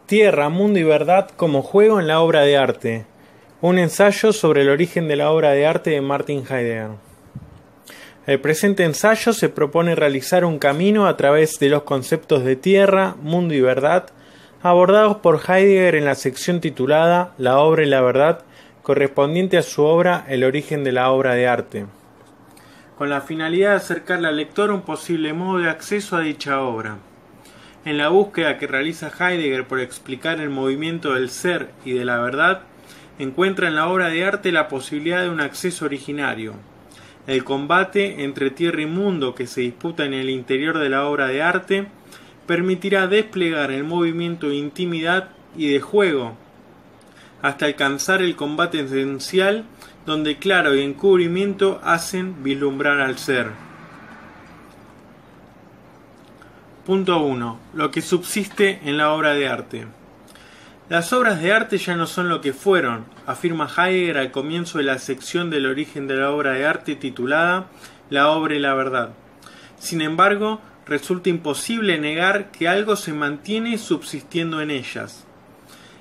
Tierra, mundo y verdad como juego en la obra de arte. Un ensayo sobre el origen de la obra de arte de Martin Heidegger. El presente ensayo se propone realizar un camino a través de los conceptos de tierra, mundo y verdad, abordados por Heidegger en la sección titulada La obra y la verdad, correspondiente a su obra El origen de la obra de arte, con la finalidad de acercarle al lector un posible modo de acceso a dicha obra. En la búsqueda que realiza Heidegger por explicar el movimiento del ser y de la verdad, encuentra en la obra de arte la posibilidad de un acceso originario. El combate entre tierra y mundo que se disputa en el interior de la obra de arte permitirá desplegar el movimiento de intimidad y de juego hasta alcanzar el combate esencial donde claro y encubrimiento hacen vislumbrar al ser. Punto 1. Lo que subsiste en la obra de arte. Las obras de arte ya no son lo que fueron, afirma Heidegger al comienzo de la sección del origen de la obra de arte titulada La obra y la verdad. Sin embargo, resulta imposible negar que algo se mantiene subsistiendo en ellas.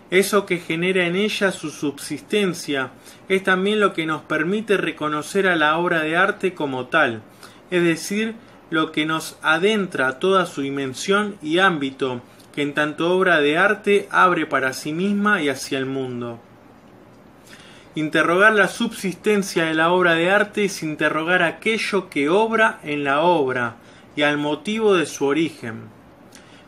Eso que genera en ellas su subsistencia es también lo que nos permite reconocer a la obra de arte como tal, es decir, lo que nos adentra toda su dimensión y ámbito, que en tanto obra de arte abre para sí misma y hacia el mundo. Interrogar la subsistencia de la obra de arte es interrogar aquello que obra en la obra y al motivo de su origen.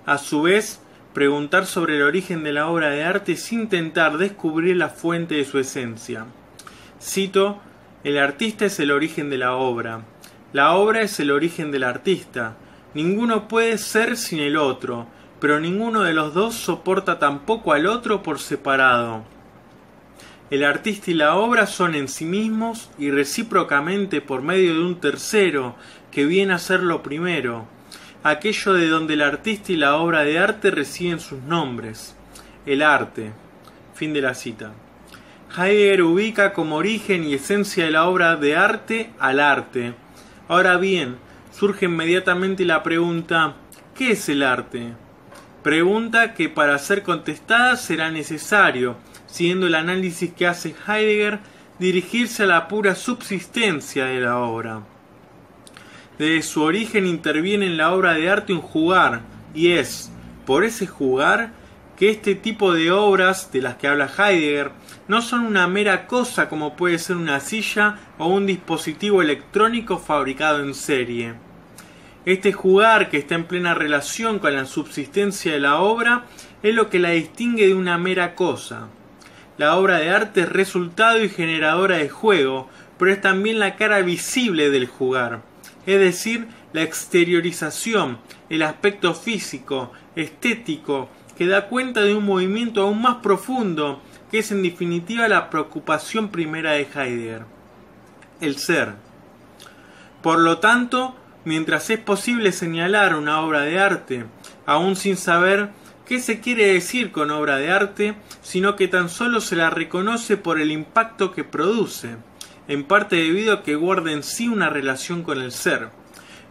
A su vez, preguntar sobre el origen de la obra de arte es intentar descubrir la fuente de su esencia. Cito: el artista es el origen de la obra. La obra es el origen del artista. Ninguno puede ser sin el otro, pero ninguno de los dos soporta tampoco al otro por separado. El artista y la obra son en sí mismos y recíprocamente por medio de un tercero, que viene a ser lo primero, aquello de donde el artista y la obra de arte reciben sus nombres, el arte. Fin de la cita. Heidegger ubica como origen y esencia de la obra de arte al arte. Ahora bien, surge inmediatamente la pregunta: ¿qué es el arte? Pregunta que para ser contestada será necesario, siguiendo el análisis que hace Heidegger, dirigirse a la pura subsistencia de la obra. Desde su origen interviene en la obra de arte un jugar, y es por ese jugar que este tipo de obras de las que habla Heidegger no son una mera cosa como puede ser una silla o un dispositivo electrónico fabricado en serie. Este jugar, que está en plena relación con la subsistencia de la obra, es lo que la distingue de una mera cosa. La obra de arte es resultado y generadora de juego, pero es también la cara visible del jugar, es decir, la exteriorización, el aspecto físico, estético, que da cuenta de un movimiento aún más profundo, que es en definitiva la preocupación primera de Heidegger: el ser. Por lo tanto, mientras es posible señalar una obra de arte, aún sin saber qué se quiere decir con obra de arte, sino que tan solo se la reconoce por el impacto que produce, en parte debido a que guarda en sí una relación con el ser.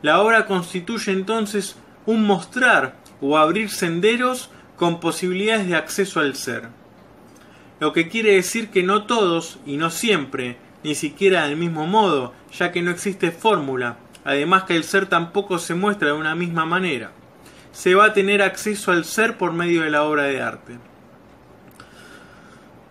La obra constituye entonces un mostrar o abrir senderos con posibilidades de acceso al ser. Lo que quiere decir que no todos, y no siempre, ni siquiera del mismo modo, ya que no existe fórmula, además que el ser tampoco se muestra de una misma manera, se va a tener acceso al ser por medio de la obra de arte.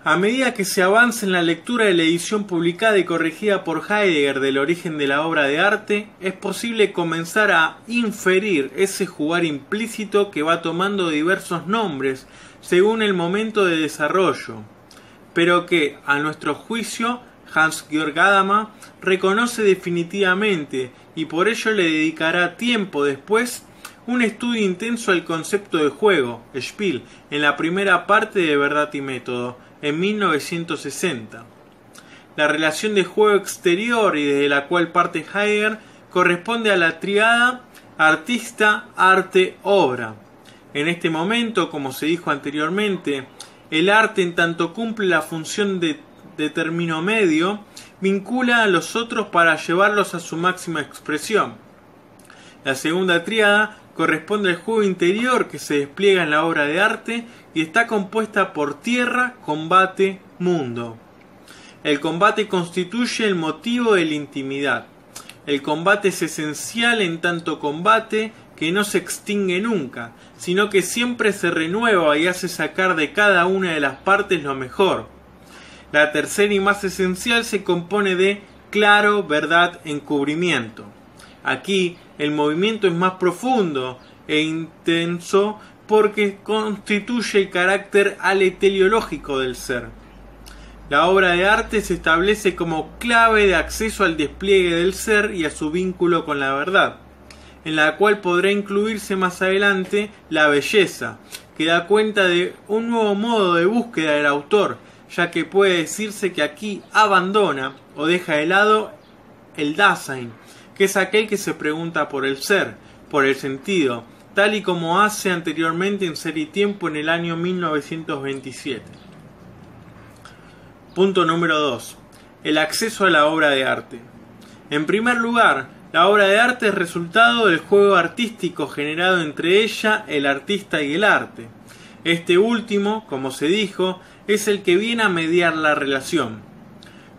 A medida que se avanza en la lectura de la edición publicada y corregida por Heidegger del origen de la obra de arte, es posible comenzar a inferir ese jugar implícito que va tomando diversos nombres según el momento de desarrollo, pero que, a nuestro juicio, Hans-Georg Gadamer reconoce definitivamente y por ello le dedicará tiempo después un estudio intenso al concepto de juego, Spiel, en la primera parte de Verdad y Método, en 1960. La relación de juego exterior y desde la cual parte Heidegger corresponde a la tríada artista, arte, obra. En este momento, como se dijo anteriormente, el arte, en tanto cumple la función de término medio, vincula a los otros para llevarlos a su máxima expresión. La segunda tríada corresponde al juego interior que se despliega en la obra de arte y está compuesta por tierra, combate, mundo. El combate constituye el motivo de la intimidad. El combate es esencial en tanto combate que no se extingue nunca, sino que siempre se renueva y hace sacar de cada una de las partes lo mejor. La tercera y más esencial se compone de claro, verdad, encubrimiento. Aquí el movimiento es más profundo e intenso porque constituye el carácter aleteliológico del ser. La obra de arte se establece como clave de acceso al despliegue del ser y a su vínculo con la verdad, en la cual podrá incluirse más adelante la belleza, que da cuenta de un nuevo modo de búsqueda del autor, ya que puede decirse que aquí abandona o deja de lado el Dasein, que es aquel que se pregunta por el ser, por el sentido, tal y como hace anteriormente en Ser y Tiempo en el año 1927. Punto número 2. El acceso a la obra de arte. En primer lugar, la obra de arte es resultado del juego artístico generado entre ella, el artista y el arte. Este último, como se dijo, es el que viene a mediar la relación.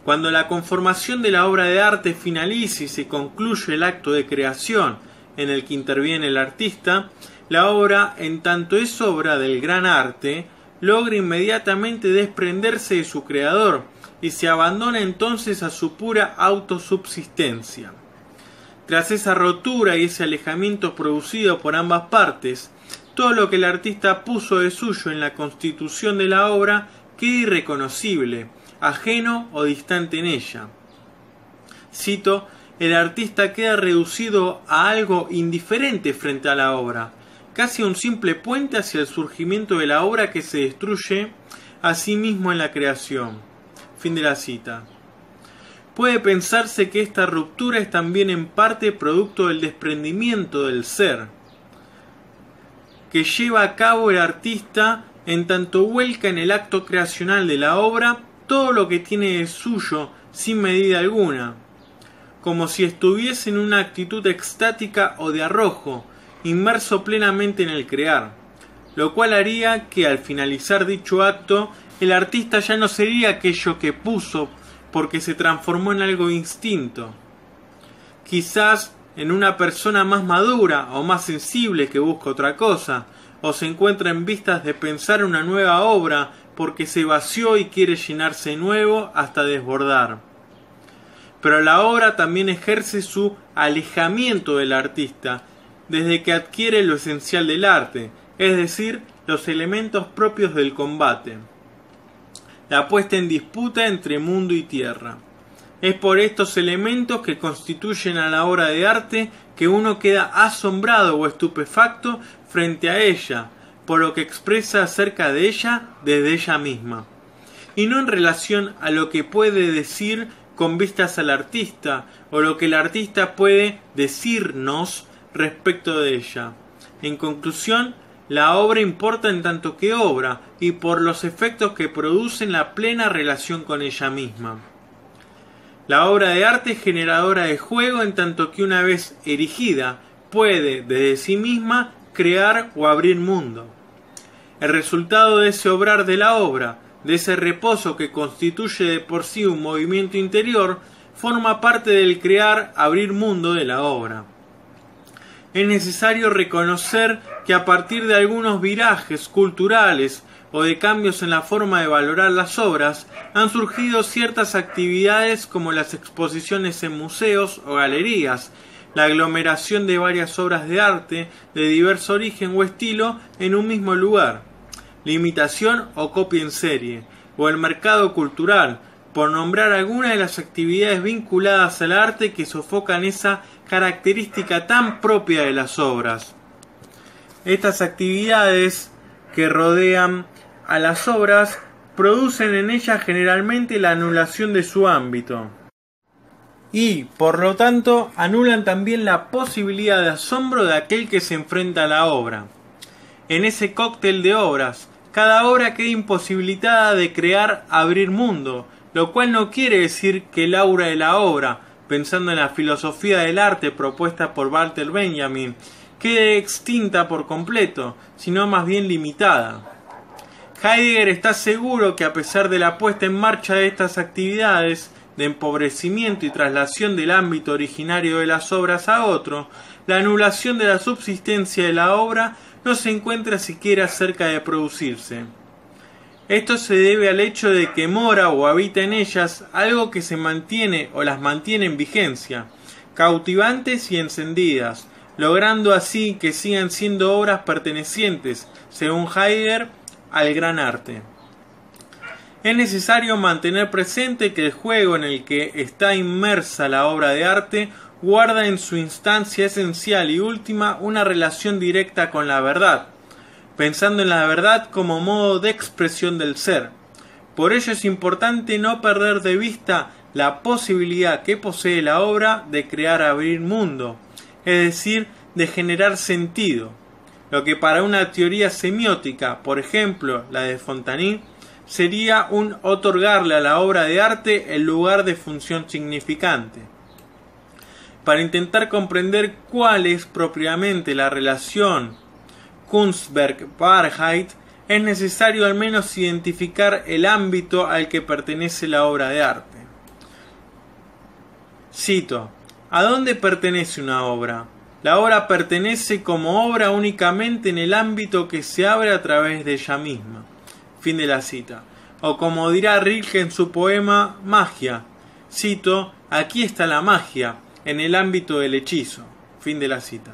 Cuando la conformación de la obra de arte finalice y se concluye el acto de creación en el que interviene el artista, la obra, en tanto es obra del gran arte, logra inmediatamente desprenderse de su creador y se abandona entonces a su pura autosubsistencia. Tras esa rotura y ese alejamiento producido por ambas partes, todo lo que el artista puso de suyo en la constitución de la obra queda irreconocible, ajeno o distante en ella. Cito, el artista queda reducido a algo indiferente frente a la obra, casi un simple puente hacia el surgimiento de la obra que se destruye a sí mismo en la creación. Fin de la cita. Puede pensarse que esta ruptura es también en parte producto del desprendimiento del ser, que lleva a cabo el artista en tanto vuelca en el acto creacional de la obra todo lo que tiene de suyo sin medida alguna, como si estuviese en una actitud extática o de arrojo, inmerso plenamente en el crear, lo cual haría que al finalizar dicho acto el artista ya no sería aquello que puso porque se transformó en algo distinto, quizás en una persona más madura o más sensible que busca otra cosa, o se encuentra en vistas de pensar una nueva obra porque se vació y quiere llenarse de nuevo hasta desbordar. Pero la obra también ejerce su alejamiento del artista desde que adquiere lo esencial del arte, es decir, los elementos propios del combate, la puesta en disputa entre mundo y tierra. Es por estos elementos que constituyen a la obra de arte que uno queda asombrado o estupefacto frente a ella, por lo que expresa acerca de ella desde ella misma, y no en relación a lo que puede decir con vistas al artista, o lo que el artista puede decirnos respecto de ella. En conclusión, la obra importa en tanto que obra, y por los efectos que produce en la plena relación con ella misma. La obra de arte es generadora de juego en tanto que una vez erigida puede, desde sí misma, crear o abrir mundo. El resultado de ese obrar de la obra, de ese reposo que constituye de por sí un movimiento interior, forma parte del crear, abrir mundo de la obra. Es necesario reconocer que a partir de algunos virajes culturales o de cambios en la forma de valorar las obras, han surgido ciertas actividades como las exposiciones en museos o galerías, la aglomeración de varias obras de arte de diverso origen o estilo en un mismo lugar, la imitación o copia en serie, o el mercado cultural, por nombrar algunas de las actividades vinculadas al arte que sofocan esa característica tan propia de las obras. Estas actividades que rodean a las obras producen en ellas generalmente la anulación de su ámbito y, por lo tanto, anulan también la posibilidad de asombro de aquel que se enfrenta a la obra. En ese cóctel de obras, cada obra queda imposibilitada de crear, abrir mundo, lo cual no quiere decir que el aura de la obra, pensando en la filosofía del arte propuesta por Walter Benjamin, quede extinta por completo, sino más bien limitada. Heidegger está seguro que a pesar de la puesta en marcha de estas actividades de empobrecimiento y traslación del ámbito originario de las obras a otro, la anulación de la subsistencia de la obra no se encuentra siquiera cerca de producirse. Esto se debe al hecho de que mora o habita en ellas algo que se mantiene o las mantiene en vigencia, cautivantes y encendidas, logrando así que sigan siendo obras pertenecientes, según Heidegger, al gran arte. Es necesario mantener presente que el juego en el que está inmersa la obra de arte guarda en su instancia esencial y última una relación directa con la verdad, pensando en la verdad como modo de expresión del ser. Por ello es importante no perder de vista la posibilidad que posee la obra de crear abrir mundo, es decir, de generar sentido, lo que para una teoría semiótica, por ejemplo la de Fontany, sería un otorgarle a la obra de arte el lugar de función significante. Para intentar comprender cuál es propiamente la relación Kunstwerk-Wahrheit, es necesario al menos identificar el ámbito al que pertenece la obra de arte. Cito: ¿a dónde pertenece una obra? La obra pertenece como obra únicamente en el ámbito que se abre a través de ella misma. Fin de la cita. O como dirá Rilke en su poema Magia, cito: aquí está la magia, en el ámbito del hechizo. Fin de la cita.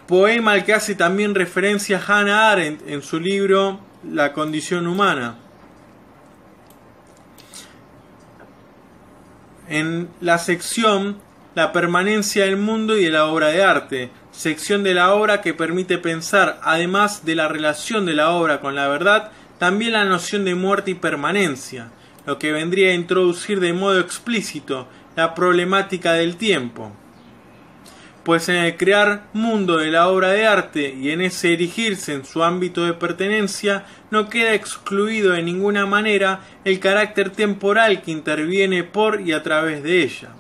Poema al que hace también referencia Hannah Arendt en su libro La condición humana. En la sección La permanencia del mundo y de la obra de arte, sección de la obra que permite pensar, además de la relación de la obra con la verdad, también la noción de muerte y permanencia, lo que vendría a introducir de modo explícito la problemática del tiempo. Pues en el crear mundo de la obra de arte y en ese erigirse en su ámbito de pertenencia, no queda excluido de ninguna manera el carácter temporal que interviene por y a través de ella.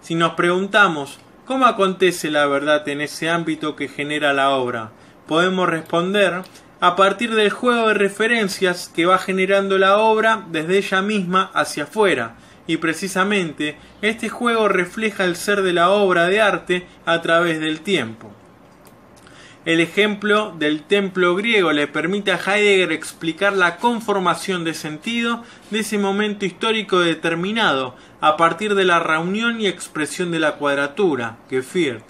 Si nos preguntamos ¿cómo acontece la verdad en ese ámbito que genera la obra?, podemos responder a partir del juego de referencias que va generando la obra desde ella misma hacia afuera, y precisamente este juego refleja el ser de la obra de arte a través del tiempo. El ejemplo del templo griego le permite a Heidegger explicar la conformación de sentido de ese momento histórico determinado a partir de la reunión y expresión de la cuadratura, Geführt,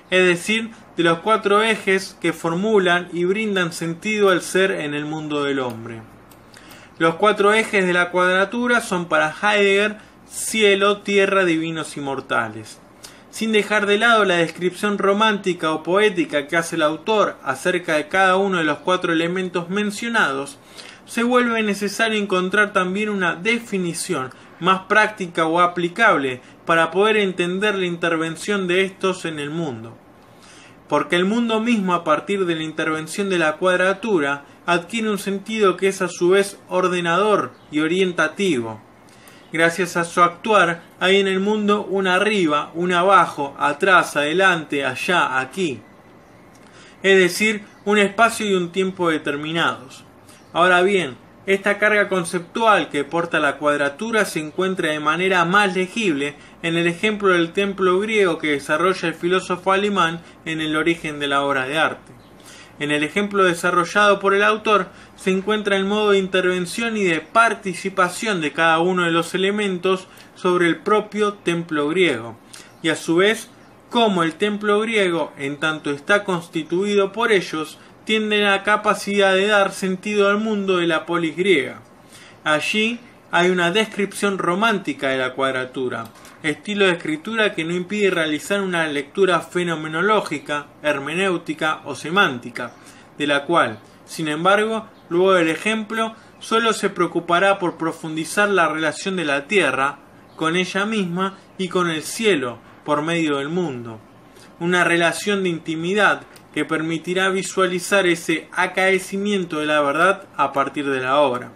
es decir, de los cuatro ejes que formulan y brindan sentido al ser en el mundo del hombre. Los cuatro ejes de la cuadratura son para Heidegger cielo, tierra, divinos y mortales. Sin dejar de lado la descripción romántica o poética que hace el autor acerca de cada uno de los cuatro elementos mencionados, se vuelve necesario encontrar también una definición más práctica o aplicable para poder entender la intervención de estos en el mundo. Porque el mundo mismo, a partir de la intervención de la cuadratura, adquiere un sentido que es a su vez ordenador y orientativo. Gracias a su actuar hay en el mundo un arriba, un abajo, atrás, adelante, allá, aquí. Es decir, un espacio y un tiempo determinados. Ahora bien, esta carga conceptual que porta la cuadratura se encuentra de manera más legible en el ejemplo del templo griego que desarrolla el filósofo alemán en El origen de la obra de arte. En el ejemplo desarrollado por el autor se encuentra el modo de intervención y de participación de cada uno de los elementos sobre el propio templo griego, y a su vez cómo el templo griego, en tanto está constituido por ellos, tiene la capacidad de dar sentido al mundo de la polis griega. Allí hay una descripción romántica de la cuadratura, estilo de escritura que no impide realizar una lectura fenomenológica, hermenéutica o semántica, de la cual, sin embargo, luego del ejemplo, solo se preocupará por profundizar la relación de la tierra con ella misma y con el cielo por medio del mundo, una relación de intimidad que permitirá visualizar ese acaecimiento de la verdad a partir de la obra.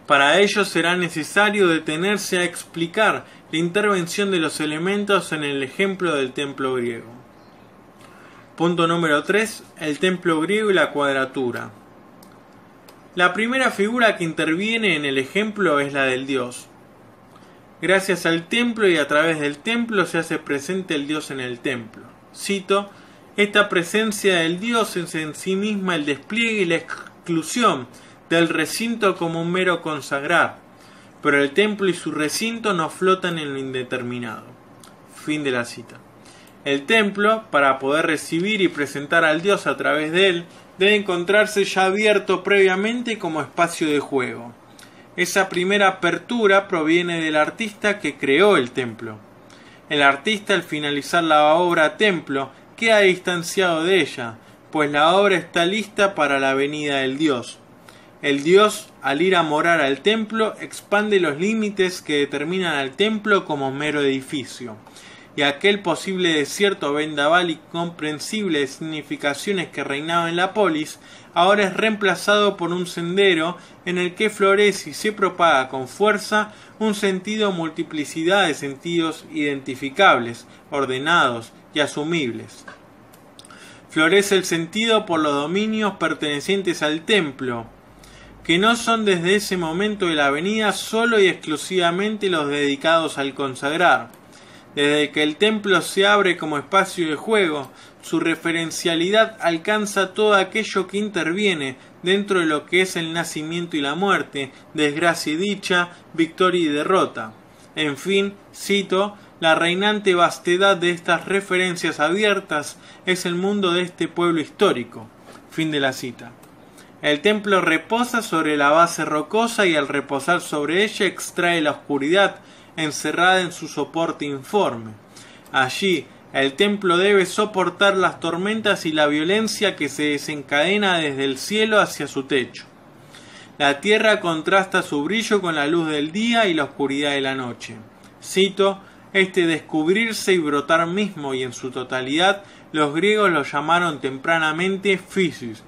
Para ello será necesario detenerse a explicar la intervención de los elementos en el ejemplo del templo griego. Punto número 3. El templo griego y la cuadratura. La primera figura que interviene en el ejemplo es la del dios. Gracias al templo y a través del templo se hace presente el dios en el templo. Cito: esta presencia del dios es en sí misma el despliegue y la exclusión del recinto como un mero consagrar, pero el templo y su recinto no flotan en lo indeterminado. Fin de la cita. El templo, para poder recibir y presentar al dios a través de él, debe encontrarse ya abierto previamente como espacio de juego. Esa primera apertura proviene del artista que creó el templo. El artista, al finalizar la obra templo, queda distanciado de ella, pues la obra está lista para la venida del dios. El dios, al ir a morar al templo, expande los límites que determinan al templo como mero edificio, y aquel posible desierto vendaval incomprensible de significaciones que reinaba en la polis, ahora es reemplazado por un sendero en el que florece y se propaga con fuerza un sentido o multiplicidad de sentidos identificables, ordenados y asumibles. Florece el sentido por los dominios pertenecientes al templo, que no son desde ese momento de la venida solo y exclusivamente los dedicados al consagrar. Desde que el templo se abre como espacio de juego, su referencialidad alcanza todo aquello que interviene dentro de lo que es el nacimiento y la muerte, desgracia y dicha, victoria y derrota. En fin, cito, la reinante vastedad de estas referencias abiertas es el mundo de este pueblo histórico. Fin de la cita. El templo reposa sobre la base rocosa y al reposar sobre ella extrae la oscuridad encerrada en su soporte informe. Allí, el templo debe soportar las tormentas y la violencia que se desencadena desde el cielo hacia su techo. La tierra contrasta su brillo con la luz del día y la oscuridad de la noche. Cito: este descubrirse y brotar mismo y en su totalidad, los griegos lo llamaron tempranamente physis.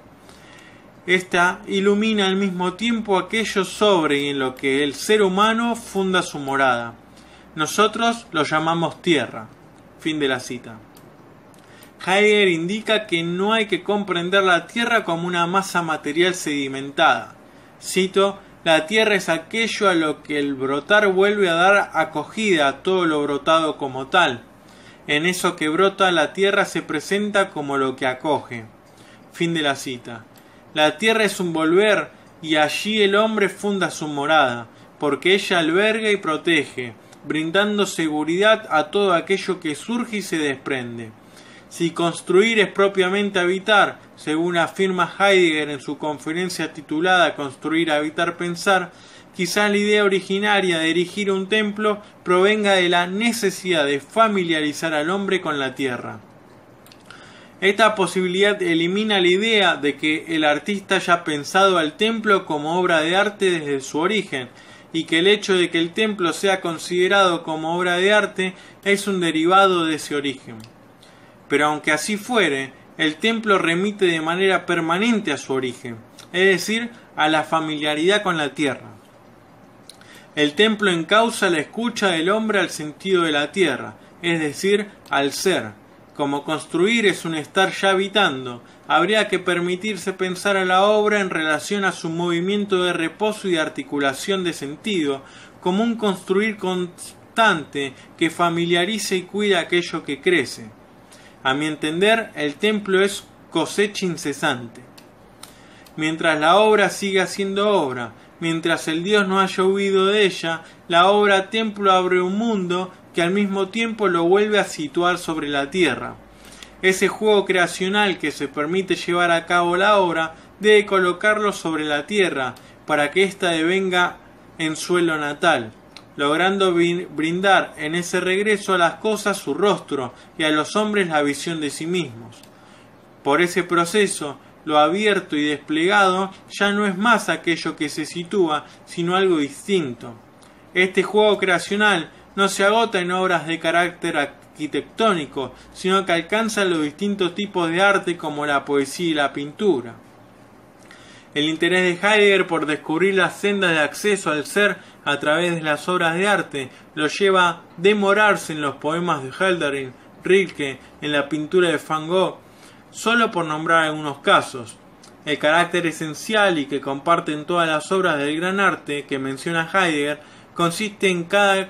Esta ilumina al mismo tiempo aquello sobre y en lo que el ser humano funda su morada. Nosotros lo llamamos tierra. Fin de la cita. Heidegger indica que no hay que comprender la tierra como una masa material sedimentada. Cito: la tierra es aquello a lo que el brotar vuelve a dar acogida a todo lo brotado como tal. En eso que brota, la tierra se presenta como lo que acoge. Fin de la cita. La tierra es un volver y allí el hombre funda su morada, porque ella alberga y protege, brindando seguridad a todo aquello que surge y se desprende. Si construir es propiamente habitar, según afirma Heidegger en su conferencia titulada Construir, Habitar, Pensar, quizás la idea originaria de erigir un templo provenga de la necesidad de familiarizar al hombre con la tierra. Esta posibilidad elimina la idea de que el artista haya pensado al templo como obra de arte desde su origen, y que el hecho de que el templo sea considerado como obra de arte es un derivado de ese origen. Pero aunque así fuere, el templo remite de manera permanente a su origen, es decir, a la familiaridad con la tierra. El templo encausa la escucha del hombre al sentido de la tierra, es decir, al ser. Como construir es un estar ya habitando, habría que permitirse pensar a la obra en relación a su movimiento de reposo y de articulación de sentido, como un construir constante que familiarice y cuida aquello que crece. A mi entender, el templo es cosecha incesante. Mientras la obra siga siendo obra, mientras el Dios no haya huido de ella, la obra templo abre un mundo que al mismo tiempo lo vuelve a situar sobre la tierra. Ese juego creacional que se permite llevar a cabo la obra debe colocarlo sobre la tierra para que ésta devenga en suelo natal, logrando brindar en ese regreso a las cosas su rostro y a los hombres la visión de sí mismos. Por ese proceso, lo abierto y desplegado ya no es más aquello que se sitúa, sino algo distinto. Este juego creacional no se agota en obras de carácter arquitectónico, sino que alcanza los distintos tipos de arte como la poesía y la pintura. El interés de Heidegger por descubrir las sendas de acceso al ser a través de las obras de arte lo lleva a demorarse en los poemas de Hölderlin, Rilke, en la pintura de Van Gogh, solo por nombrar algunos casos. El carácter esencial y que comparten todas las obras del gran arte que menciona Heidegger consiste en que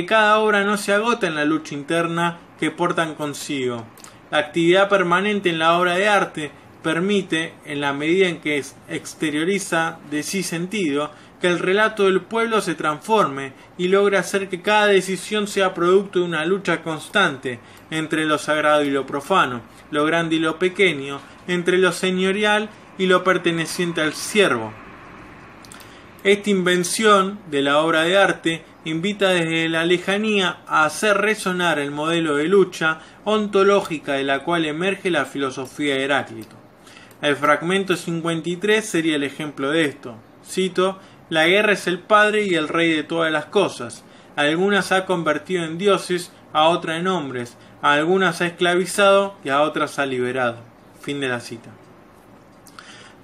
cada obra no se agota en la lucha interna que portan consigo. La actividad permanente en la obra de arte permite, en la medida en que exterioriza de sí sentido, que el relato del pueblo se transforme y logre hacer que cada decisión sea producto de una lucha constante entre lo sagrado y lo profano, lo grande y lo pequeño, entre lo señorial y lo perteneciente al siervo. Esta invención de la obra de arte invita desde la lejanía a hacer resonar el modelo de lucha ontológica de la cual emerge la filosofía de Heráclito. El fragmento 53 sería el ejemplo de esto. Cito: «La guerra es el padre y el rey de todas las cosas. A algunas ha convertido en dioses, a otras en hombres, a algunas ha esclavizado y a otras ha liberado». Fin de la cita.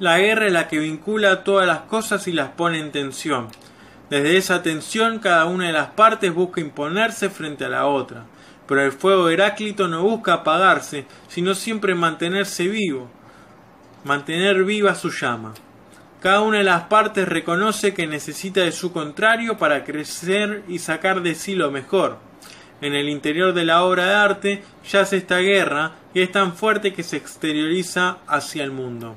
La guerra es la que vincula todas las cosas y las pone en tensión. Desde esa tensión cada una de las partes busca imponerse frente a la otra. Pero el fuego de Heráclito no busca apagarse, sino siempre mantenerse vivo, mantener viva su llama. Cada una de las partes reconoce que necesita de su contrario para crecer y sacar de sí lo mejor. En el interior de la obra de arte yace esta guerra y es tan fuerte que se exterioriza hacia el mundo.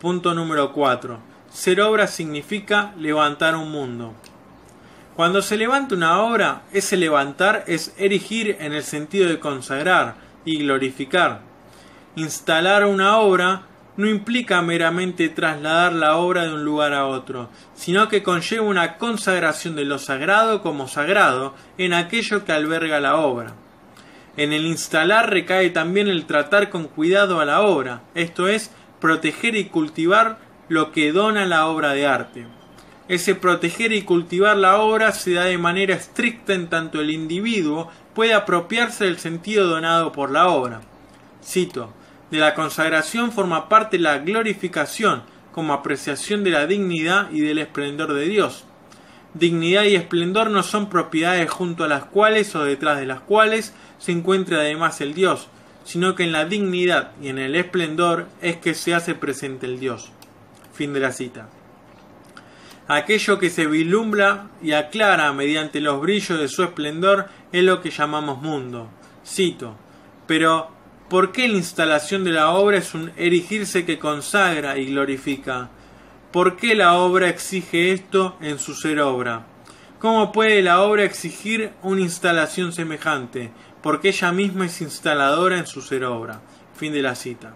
Punto número 4. Ser obra significa levantar un mundo. Cuando se levanta una obra, ese levantar es erigir en el sentido de consagrar y glorificar. Instalar una obra no implica meramente trasladar la obra de un lugar a otro, sino que conlleva una consagración de lo sagrado como sagrado en aquello que alberga la obra. En el instalar recae también el tratar con cuidado a la obra, esto es, proteger y cultivar lo que dona la obra de arte. Ese proteger y cultivar la obra se da de manera estricta en tanto el individuo puede apropiarse del sentido donado por la obra. Cito: «De la consagración forma parte la glorificación como apreciación de la dignidad y del esplendor de Dios. Dignidad y esplendor no son propiedades junto a las cuales o detrás de las cuales se encuentra además el Dios, sino que en la dignidad y en el esplendor es que se hace presente el Dios». Fin de la cita. Aquello que se vislumbra y aclara mediante los brillos de su esplendor es lo que llamamos mundo. Cito: «Pero, ¿por qué la instalación de la obra es un erigirse que consagra y glorifica? ¿Por qué la obra exige esto en su ser obra? ¿Cómo puede la obra exigir una instalación semejante? Porque ella misma es instaladora en su ser obra». Fin de la cita.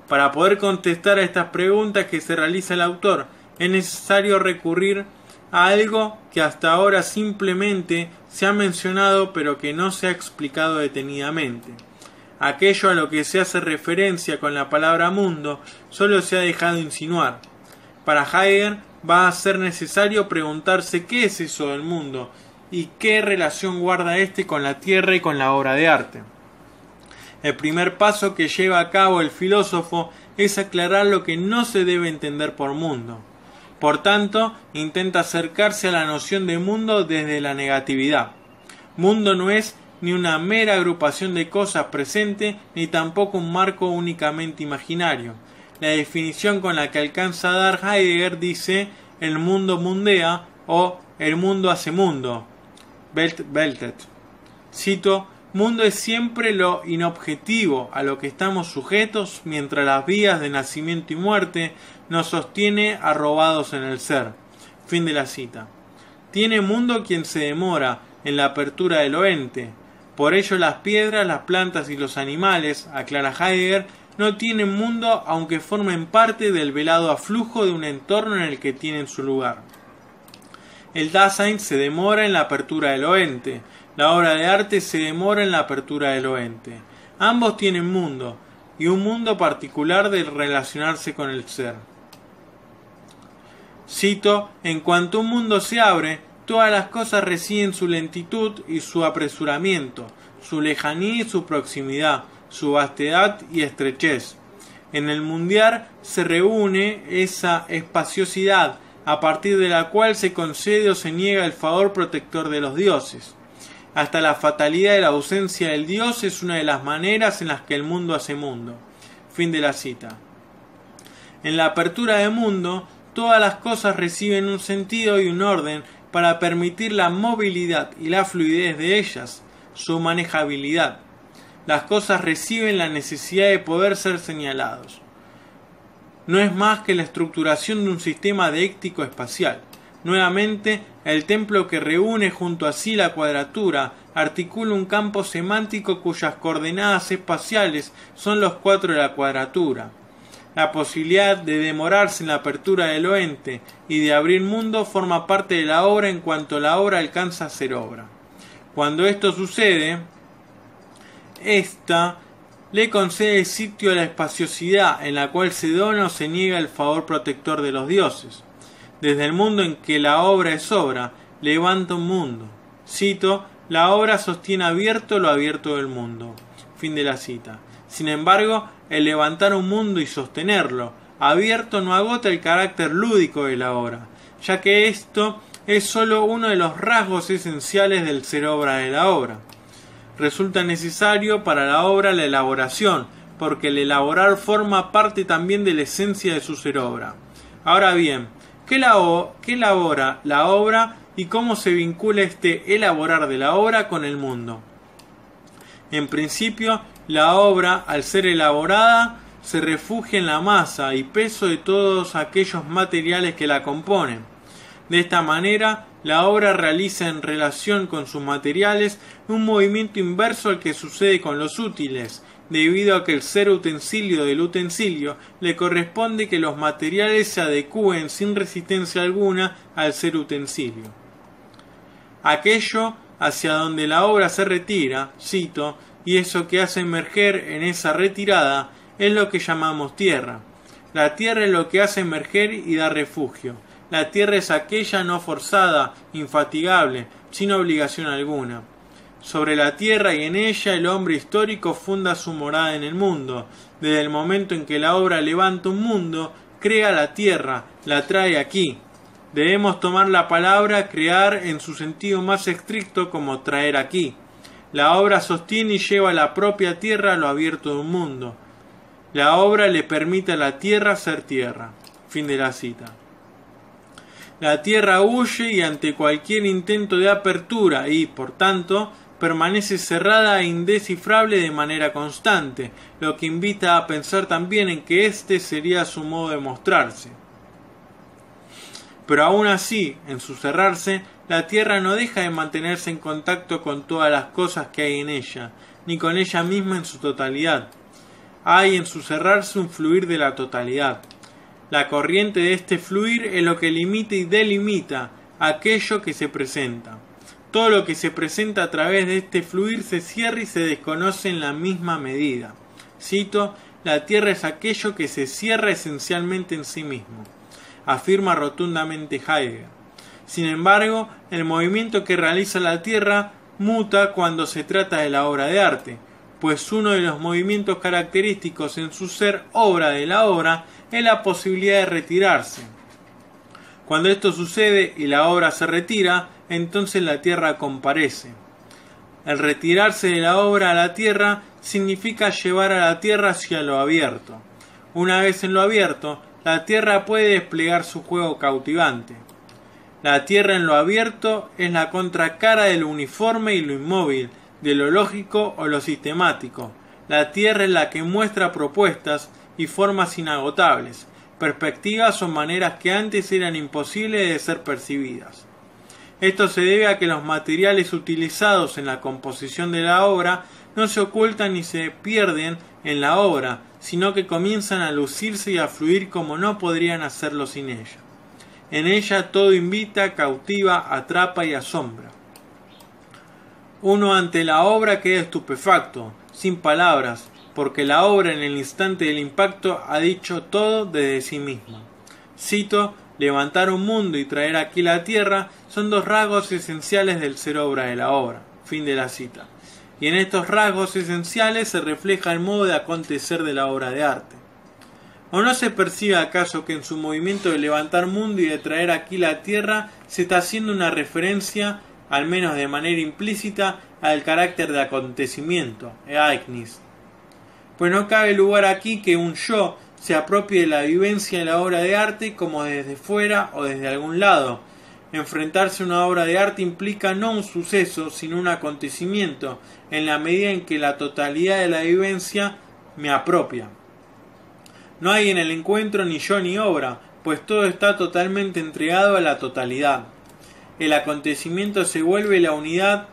Para poder contestar a estas preguntas que se realiza el autor, es necesario recurrir a algo que hasta ahora simplemente se ha mencionado pero que no se ha explicado detenidamente. Aquello a lo que se hace referencia con la palabra mundo solo se ha dejado insinuar. Para Heidegger va a ser necesario preguntarse qué es eso del mundo y qué relación guarda éste con la tierra y con la obra de arte. El primer paso que lleva a cabo el filósofo es aclarar lo que no se debe entender por mundo. Por tanto, intenta acercarse a la noción de mundo desde la negatividad. Mundo no es ni una mera agrupación de cosas presente, ni tampoco un marco únicamente imaginario. La definición con la que alcanza a dar Heidegger dice: el mundo mundea o el mundo hace mundo. Weltet. Cito: «Mundo es siempre lo inobjetivo a lo que estamos sujetos, mientras las vías de nacimiento y muerte nos sostiene arrobados en el ser». Fin de la cita. Tiene mundo quien se demora en la apertura de lo ente. Por ello las piedras, las plantas y los animales, aclara Heidegger, no tienen mundo aunque formen parte del velado aflujo de un entorno en el que tienen su lugar. El Dasein se demora en la apertura del ente. La obra de arte se demora en la apertura del ente. Ambos tienen mundo, y un mundo particular de relacionarse con el ser. Cito: «En cuanto un mundo se abre, todas las cosas reciben su lentitud y su apresuramiento, su lejanía y su proximidad, su vastedad y estrechez. En el mundial se reúne esa espaciosidad a partir de la cual se concede o se niega el favor protector de los dioses. Hasta la fatalidad de la ausencia del Dios es una de las maneras en las que el mundo hace mundo. Fin de la cita. En la apertura del mundo, todas las cosas reciben un sentido y un orden para permitir la movilidad y la fluidez de ellas, su manejabilidad. Las cosas reciben la necesidad de poder ser señalados. No es más que la estructuración de un sistema deíctico espacial. Nuevamente, el templo que reúne junto a sí la cuadratura articula un campo semántico cuyas coordenadas espaciales son los 4 de la cuadratura. La posibilidad de demorarse en la apertura del oente y de abrir mundo forma parte de la obra en cuanto la obra alcanza a ser obra. Cuando esto sucede, ésta le concede sitio a la espaciosidad en la cual se dona o se niega el favor protector de los dioses. Desde el mundo en que la obra es obra, levanta un mundo. Cito, la obra sostiene abierto lo abierto del mundo. Fin de la cita. Sin embargo, el levantar un mundo y sostenerlo abierto no agota el carácter lúdico de la obra, ya que esto es sólo uno de los rasgos esenciales del ser obra de la obra. Resulta necesario para la obra la elaboración, porque el elaborar forma parte también de la esencia de su ser obra. Ahora bien, ¿qué elabora la obra y cómo se vincula este elaborar de la obra con el mundo? En principio, la obra, al ser elaborada, se refugia en la masa y peso de todos aquellos materiales que la componen. De esta manera, la obra realiza en relación con sus materiales un movimiento inverso al que sucede con los útiles, debido a que el ser utensilio del utensilio le corresponde que los materiales se adecúen sin resistencia alguna al ser utensilio. Aquello hacia donde la obra se retira, cito, y eso que hace emerger en esa retirada es lo que llamamos tierra. La tierra es lo que hace emerger y da refugio. La tierra es aquella no forzada, infatigable, sin obligación alguna. Sobre la tierra y en ella el hombre histórico funda su morada en el mundo. Desde el momento en que la obra levanta un mundo, crea la tierra, la trae aquí. Debemos tomar la palabra crear en su sentido más estricto como traer aquí. La obra sostiene y lleva a la propia tierra a lo abierto de un mundo. La obra le permite a la tierra ser tierra. Fin de la cita. La tierra huye y ante cualquier intento de apertura y, por tanto, permanece cerrada e indescifrable de manera constante, lo que invita a pensar también en que este sería su modo de mostrarse. Pero aún así, en su cerrarse, la tierra no deja de mantenerse en contacto con todas las cosas que hay en ella, ni con ella misma en su totalidad. Hay en su cerrarse un fluir de la totalidad. La corriente de este fluir es lo que limita y delimita aquello que se presenta. Todo lo que se presenta a través de este fluir se cierra y se desconoce en la misma medida. Cito, la tierra es aquello que se cierra esencialmente en sí mismo, afirma rotundamente Heidegger. Sin embargo, el movimiento que realiza la tierra muta cuando se trata de la obra de arte, pues uno de los movimientos característicos en su ser obra de la obra es la posibilidad de retirarse. Cuando esto sucede y la obra se retira, entonces la tierra comparece. El retirarse de la obra a la tierra significa llevar a la tierra hacia lo abierto. Una vez en lo abierto, la tierra puede desplegar su juego cautivante. La tierra en lo abierto es la contracara de lo uniforme y lo inmóvil, de lo lógico o lo sistemático. La tierra es la que muestra propuestas y formas inagotables, perspectivas o maneras que antes eran imposibles de ser percibidas. Esto se debe a que los materiales utilizados en la composición de la obra no se ocultan ni se pierden en la obra, sino que comienzan a lucirse y a fluir como no podrían hacerlo sin ella. En ella todo invita, cautiva, atrapa y asombra. Uno ante la obra queda estupefacto, sin palabras, porque la obra en el instante del impacto ha dicho todo desde sí misma. Cito, levantar un mundo y traer aquí la tierra son dos rasgos esenciales del ser obra de la obra. Fin de la cita. Y en estos rasgos esenciales se refleja el modo de acontecer de la obra de arte. ¿O no se percibe acaso que en su movimiento de levantar mundo y de traer aquí la tierra se está haciendo una referencia al menos de manera implícita, al carácter de acontecimiento, ereignis. Pues no cabe lugar aquí que un yo se apropie de la vivencia de la obra de arte como desde fuera o desde algún lado. Enfrentarse a una obra de arte implica no un suceso, sino un acontecimiento, en la medida en que la totalidad de la vivencia me apropia. No hay en el encuentro ni yo ni obra, pues todo está totalmente entregado a la totalidad. El acontecimiento se vuelve la unidad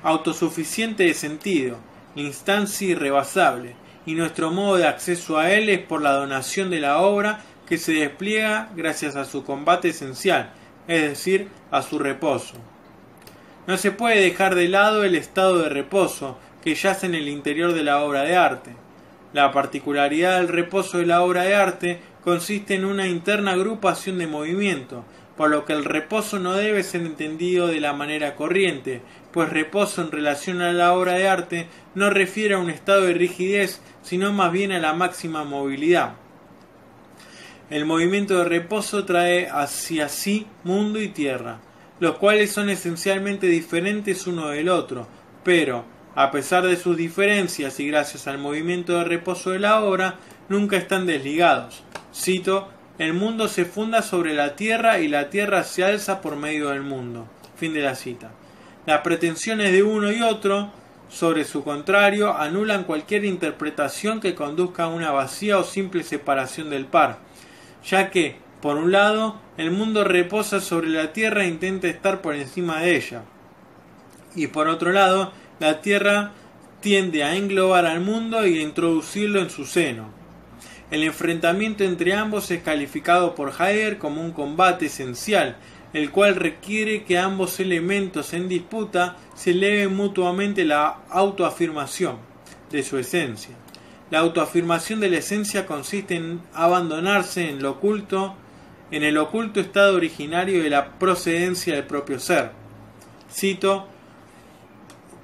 autosuficiente de sentido, instancia irrebasable, y nuestro modo de acceso a él es por la donación de la obra que se despliega gracias a su combate esencial, es decir, a su reposo. No se puede dejar de lado el estado de reposo que yace en el interior de la obra de arte. La particularidad del reposo de la obra de arte consiste en una interna agrupación de movimiento, por lo que el reposo no debe ser entendido de la manera corriente, pues reposo en relación a la obra de arte no refiere a un estado de rigidez, sino más bien a la máxima movilidad. El movimiento de reposo trae hacia sí mundo y tierra, los cuales son esencialmente diferentes uno del otro, pero, a pesar de sus diferencias y gracias al movimiento de reposo de la obra, nunca están desligados. Cito: el mundo se funda sobre la tierra y la tierra se alza por medio del mundo. Fin de la cita. Las pretensiones de uno y otro sobre su contrario anulan cualquier interpretación que conduzca a una vacía o simple separación del par, ya que, por un lado, el mundo reposa sobre la tierra e intenta estar por encima de ella, y por otro lado, la tierra tiende a englobar al mundo y a introducirlo en su seno. El enfrentamiento entre ambos es calificado por Heidegger como un combate esencial, el cual requiere que ambos elementos en disputa se eleven mutuamente la autoafirmación de su esencia. La autoafirmación de la esencia consiste en abandonarse en el oculto estado originario de la procedencia del propio ser. Cito: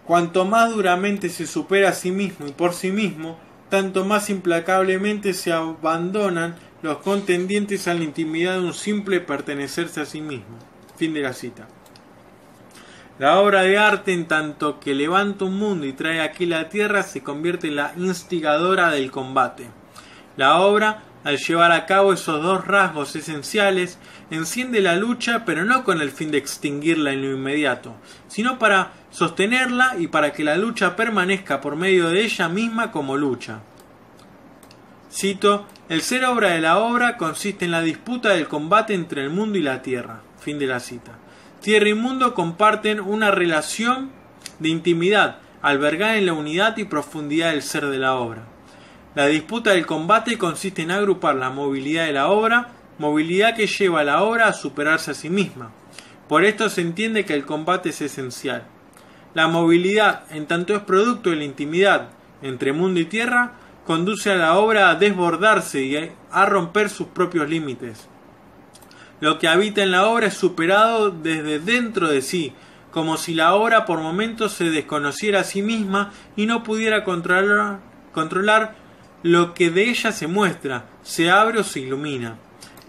cuanto más duramente se supera a sí mismo y por sí mismo, tanto más implacablemente se abandonan los contendientes a la intimidad de un simple pertenecerse a sí mismo. Fin de la cita. La obra de arte, en tanto que levanta un mundo y trae aquí la tierra, se convierte en la instigadora del combate. La obra, al llevar a cabo esos dos rasgos esenciales, enciende la lucha, pero no con el fin de extinguirla en lo inmediato, sino para sostenerla y para que la lucha permanezca por medio de ella misma como lucha. Cito: el ser obra de la obra consiste en la disputa del combate entre el mundo y la tierra. Fin de la cita. Tierra y mundo comparten una relación de intimidad, albergada en la unidad y profundidad del ser de la obra. La disputa del combate consiste en agrupar la movilidad de la obra, movilidad que lleva a la obra a superarse a sí misma. Por esto se entiende que el combate es esencial. La movilidad, en tanto es producto de la intimidad entre mundo y tierra, conduce a la obra a desbordarse y a romper sus propios límites. Lo que habita en la obra es superado desde dentro de sí, como si la obra por momentos se desconociera a sí misma y no pudiera controlar lo que de ella se muestra, se abre o se ilumina.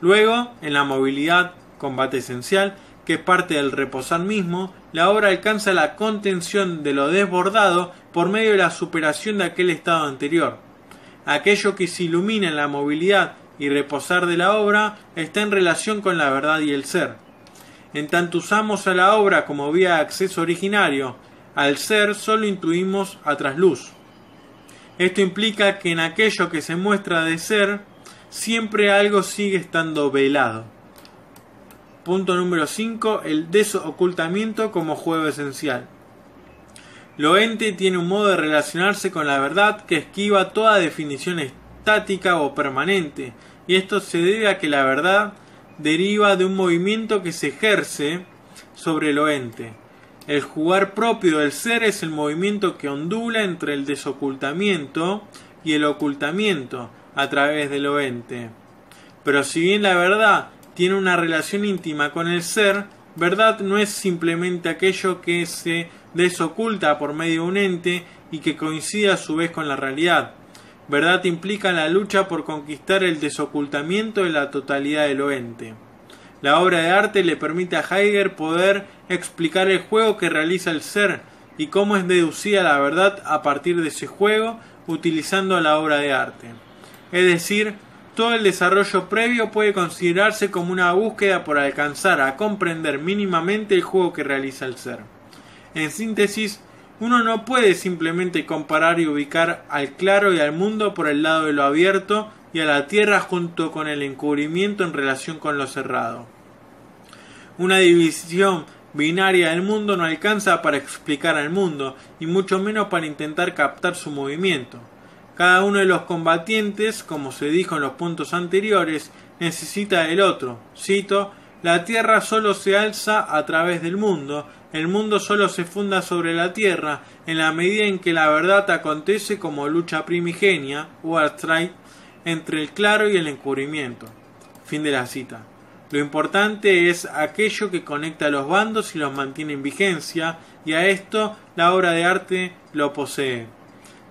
Luego, en la movilidad, combate esencial, que es parte del reposar mismo, la obra alcanza la contención de lo desbordado por medio de la superación de aquel estado anterior. Aquello que se ilumina en la movilidad y reposar de la obra está en relación con la verdad y el ser. En tanto usamos a la obra como vía de acceso originario, al ser solo intuimos a trasluz. Esto implica que en aquello que se muestra de ser, siempre algo sigue estando velado. Punto número 5. El desocultamiento como juego esencial. Lo ente tiene un modo de relacionarse con la verdad que esquiva toda definición estática o permanente, y esto se debe a que la verdad deriva de un movimiento que se ejerce sobre lo ente. El jugar propio del ser es el movimiento que ondula entre el desocultamiento y el ocultamiento a través de lo ente. Pero si bien la verdad tiene una relación íntima con el ser, verdad no es simplemente aquello que se desoculta por medio de un ente y que coincide a su vez con la realidad. Verdad implica la lucha por conquistar el desocultamiento de la totalidad de lo ente. La obra de arte le permite a Heidegger poder explicar el juego que realiza el ser y cómo es deducida la verdad a partir de ese juego utilizando la obra de arte. Es decir, todo el desarrollo previo puede considerarse como una búsqueda por alcanzar a comprender mínimamente el juego que realiza el ser. En síntesis, uno no puede simplemente comparar y ubicar al claro y al mundo por el lado de lo abierto y a la tierra junto con el encubrimiento en relación con lo cerrado. Una división binaria del mundo no alcanza para explicar al mundo, y mucho menos para intentar captar su movimiento. Cada uno de los combatientes, como se dijo en los puntos anteriores, necesita del otro. Cito: la tierra solo se alza a través del mundo, el mundo solo se funda sobre la tierra, en la medida en que la verdad acontece como lucha primigenia, Warstreit, entre el claro y el encubrimiento. Fin de la cita. Lo importante es aquello que conecta a los bandos y los mantiene en vigencia, y a esto la obra de arte lo posee.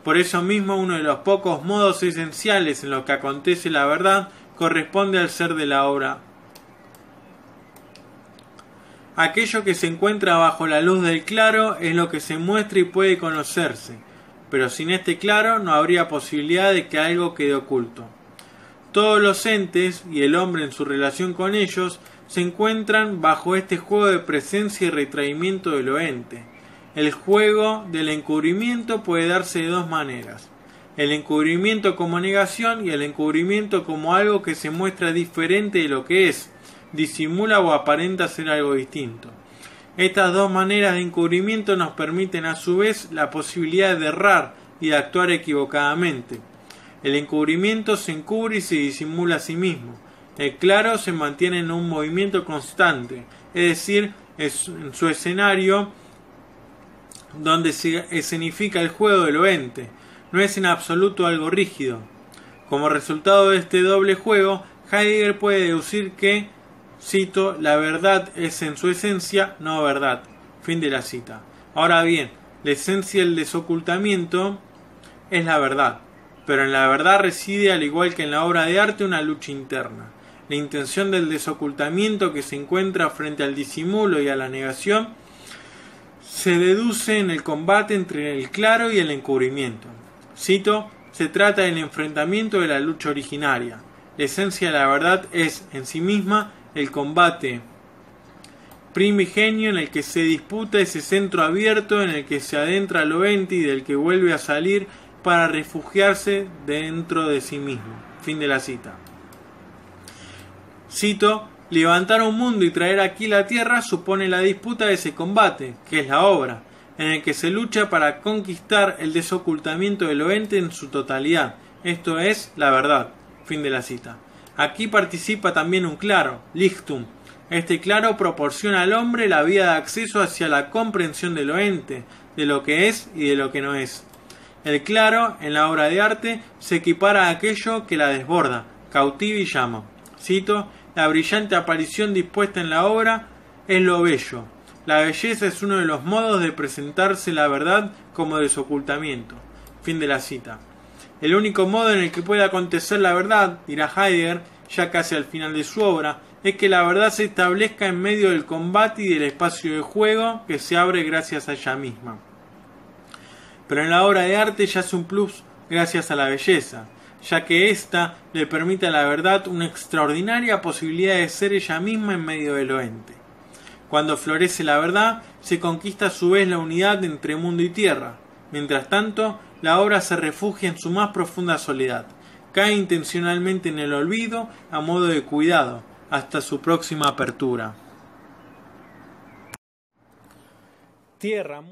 Por eso mismo, uno de los pocos modos esenciales en los que acontece la verdad corresponde al ser de la obra. Aquello que se encuentra bajo la luz del claro es lo que se muestra y puede conocerse, pero sin este claro no habría posibilidad de que algo quede oculto. Todos los entes, y el hombre en su relación con ellos, se encuentran bajo este juego de presencia y retraimiento de lo ente. El juego del encubrimiento puede darse de dos maneras: el encubrimiento como negación y el encubrimiento como algo que se muestra diferente de lo que es, disimula o aparenta ser algo distinto. Estas dos maneras de encubrimiento nos permiten a su vez la posibilidad de errar y de actuar equivocadamente. El encubrimiento se encubre y se disimula a sí mismo. El claro se mantiene en un movimiento constante, es decir, es en su escenario donde se escenifica el juego de lo ente. No es en absoluto algo rígido. Como resultado de este doble juego, Heidegger puede deducir que, cito, la verdad es en su esencia no verdad. Fin de la cita. Ahora bien, la esencia del desocultamiento es la verdad, pero en la verdad reside, al igual que en la obra de arte, una lucha interna. La intención del desocultamiento, que se encuentra frente al disimulo y a la negación, se deduce en el combate entre el claro y el encubrimiento. Cito: se trata del enfrentamiento de la lucha originaria. La esencia de la verdad es, en sí misma, el combate primigenio en el que se disputa ese centro abierto en el que se adentra lo ente y del que vuelve a salir para refugiarse dentro de sí mismo. Fin de la cita. Cito: levantar un mundo y traer aquí la tierra supone la disputa de ese combate, que es la obra, en el que se lucha para conquistar el desocultamiento de lo ente en su totalidad, esto es, la verdad. Fin de la cita. Aquí participa también un claro, Lichtum. Este claro proporciona al hombre la vía de acceso hacia la comprensión de lo ente, de lo que es y de lo que no es. El claro, en la obra de arte, se equipara a aquello que la desborda, cautiva y llama. Cito: la brillante aparición dispuesta en la obra es lo bello. La belleza es uno de los modos de presentarse la verdad como desocultamiento. Fin de la cita. El único modo en el que puede acontecer la verdad, dirá Heidegger, ya casi al final de su obra, es que la verdad se establezca en medio del combate y del espacio de juego que se abre gracias a ella misma. Pero en la obra de arte yace un plus gracias a la belleza, ya que ésta le permite a la verdad una extraordinaria posibilidad de ser ella misma en medio del ente. Cuando florece la verdad, se conquista a su vez la unidad entre mundo y tierra. Mientras tanto, la obra se refugia en su más profunda soledad, cae intencionalmente en el olvido a modo de cuidado, hasta su próxima apertura. Tierra.